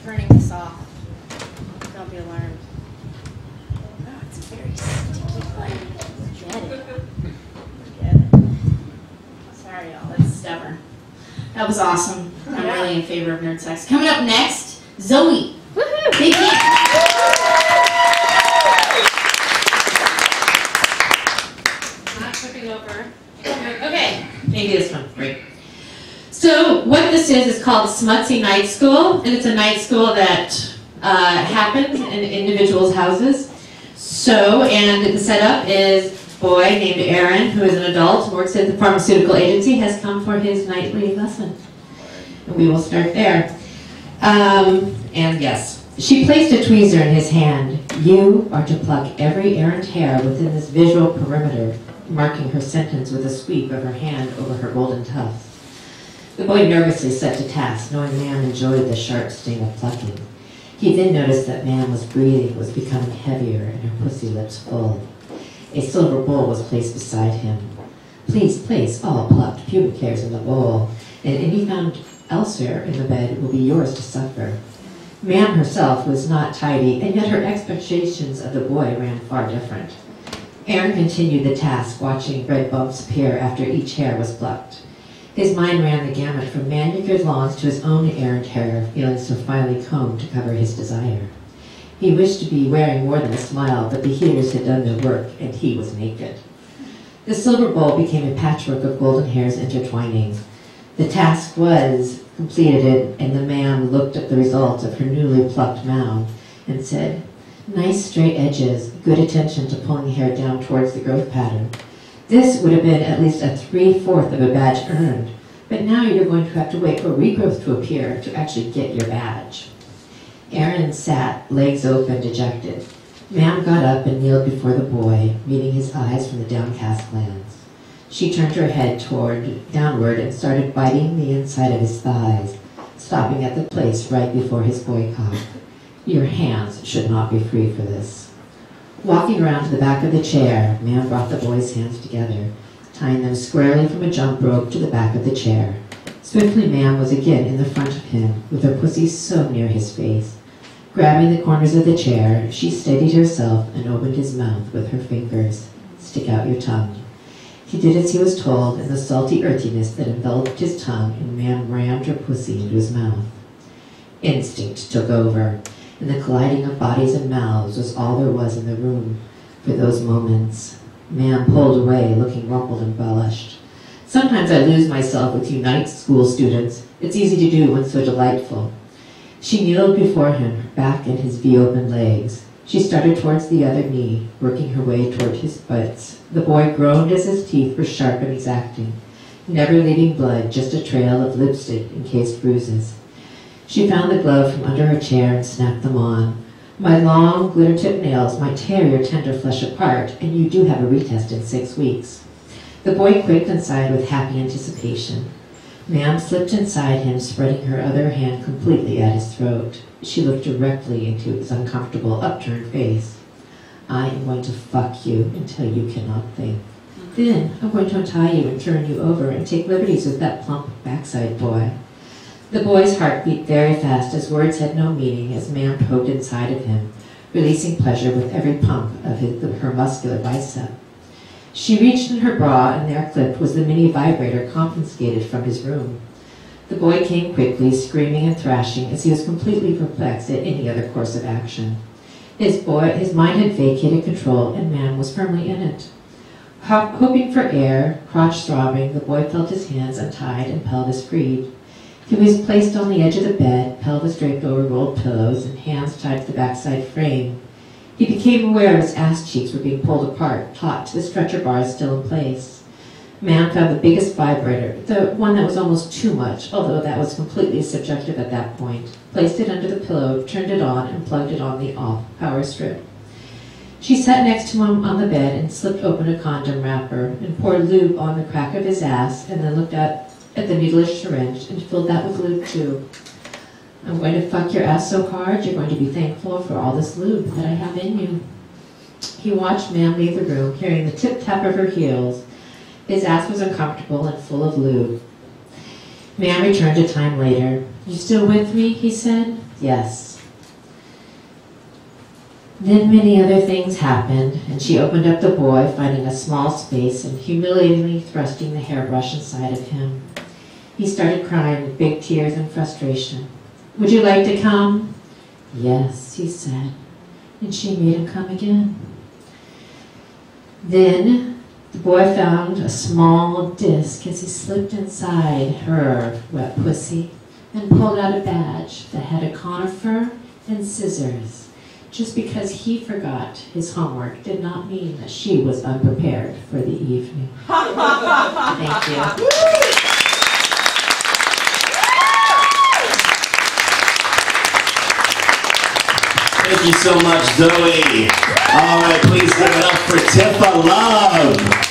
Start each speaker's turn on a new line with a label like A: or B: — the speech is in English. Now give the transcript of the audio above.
A: turning this off. Don't be alarmed. Oh, it's a very sticky button. Get it. Get it. Sorry, y'all. It's stubborn. That was awesome. I'm really in favor of nerd sex. Coming up next, Zoe. Woohoo! Big Not tripping over. Okay, maybe this one. Great. So what this is called Smutsy Night School, and it's a night school that happens in individuals' houses. So, and the setup is a boy named Aaron, who is an adult, works at the pharmaceutical agency, has come for his nightly lesson. And we will start there. And yes, she placed a tweezer in his hand. You are to pluck every errant hair within this visual perimeter, marking her sentence with a sweep of her hand over her golden tufts. The boy nervously set to task, knowing Mam enjoyed the sharp sting of plucking. He then noticed that Mam was breathing, was becoming heavier, and her pussy lips full. A silver bowl was placed beside him. Please place all plucked pubic hairs in the bowl, and any found elsewhere in the bed will be yours to suffer. Mam herself was not tidy, and yet her expectations of the boy ran far different. Aaron continued the task, watching red bumps appear after each hair was plucked. His mind ran the gamut from manicured lawns to his own errant hair, feeling so finely combed to cover his desire. He wished to be wearing more than a smile, but the heaters had done their work, and he was naked. The silver bowl became a patchwork of golden hairs intertwining. The task was completed, and the man looked at the result of her newly plucked mound and said, "Nice straight edges, good attention to pulling hair down towards the growth pattern. This would have been at least a 3/4 of a badge earned, but now you're going to have to wait for regrowth to appear to actually get your badge." Aaron sat, legs open, dejected. Mam got up and kneeled before the boy, meeting his eyes from the downcast glance. She turned her head downward and started biting the inside of his thighs, stopping at the place right before his boy cock. Your hands should not be free for this. Walking around to the back of the chair, Mam brought the boy's hands together, tying them squarely from a jump rope to the back of the chair. Swiftly, Mam was again in the front of him, with her pussy so near his face. Grabbing the corners of the chair, she steadied herself and opened his mouth with her fingers. "Stick out your tongue." He did as he was told, and the salty earthiness that enveloped his tongue, and Mam rammed her pussy into his mouth. Instinct took over, and the colliding of bodies and mouths was all there was in the room for those moments. Mam pulled away, looking rumpled and embellished. Sometimes I lose myself with you night school students. It's easy to do when so delightful. She kneeled before him, her back and his V-open legs. She started towards the other knee, working her way toward his butts. The boy groaned as his teeth were sharp and exacting, never leaving blood, just a trail of lipstick-encased bruises. She found the glove from under her chair and snapped them on. "My long, glitter-tipped nails might tear your tender flesh apart, and you do have a retest in 6 weeks." The boy quaked inside with happy anticipation. Mam slipped inside him, spreading her other hand completely at his throat. She looked directly into his uncomfortable, upturned face. "I am going to fuck you until you cannot think. Then I'm going to untie you and turn you over and take liberties with that plump backside boy." The boy's heart beat very fast as words had no meaning as Mam poked inside of him, releasing pleasure with every pump of her muscular bicep. She reached in her bra, and there clipped was the mini vibrator confiscated from his room. The boy came quickly, screaming and thrashing, as he was completely perplexed at any other course of action. His mind had vacated control, and Mam was firmly in it. Hoping for air, crotch throbbing, the boy felt his hands untied and pelvis freed. He was placed on the edge of the bed, pelvis draped over rolled pillows, and hands tied to the backside frame. He became aware his ass cheeks were being pulled apart, taut to the stretcher bars still in place. Mam found the biggest vibrator, the one that was almost too much, although that was completely subjective at that point, placed it under the pillow, turned it on, and plugged it on the off power strip. She sat next to him on the bed and slipped open a condom wrapper and poured lube on the crack of his ass, and then looked at the needlish syringe and filled that with lube too. "I'm going to fuck your ass so hard, you're going to be thankful for all this lube that I have in you." He watched Mam leave the room, hearing the tip-tap of her heels. His ass was uncomfortable and full of lube. Man returned a time later. "You still with me?" he said. "Yes." Then many other things happened, and she opened up the boy, finding a small space and humiliatingly thrusting the hairbrush inside of him. He started crying with big tears and frustration. "Would you like to come?" "Yes," he said, and she made him come again. Then the boy found a small disc as he slipped inside her wet pussy and pulled out a badge that had a conifer and scissors. Just because he forgot his homework did not mean that she was unprepared for the evening. Thank you.
B: Thank you so much, Zoe. All right, please give it up for Tifa Love.